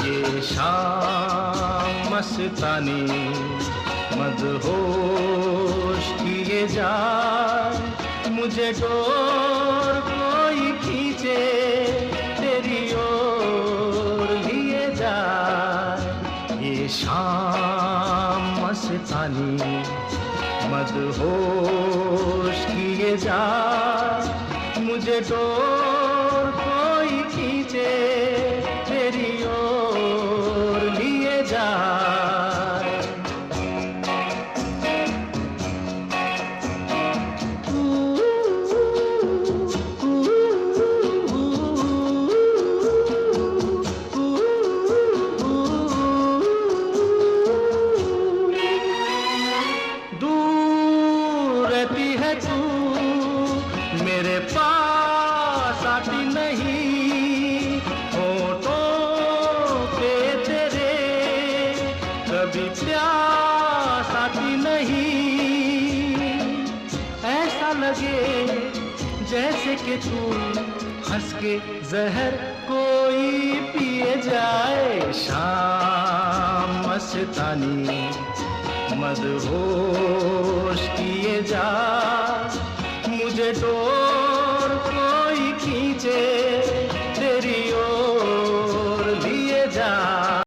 ये शाम मस्तानी मदहोश किए जाए, मुझे डोर कोई खींचे तेरी ओर लिए जाए। ये शाम मस्तानी मदहोश किए जाए, मुझे डोर कोई खींचे तेरी ओर लिए जाए। दूर रहती है तू, मेरे पास आती नहीं, होठों पे तेरे कभी प्यास आती नहीं। ऐसा लगे जैसे कि तू हंस के जहर कोई पिए जाए। शाम मस्तानी मदहोश किए जा, मुझे तो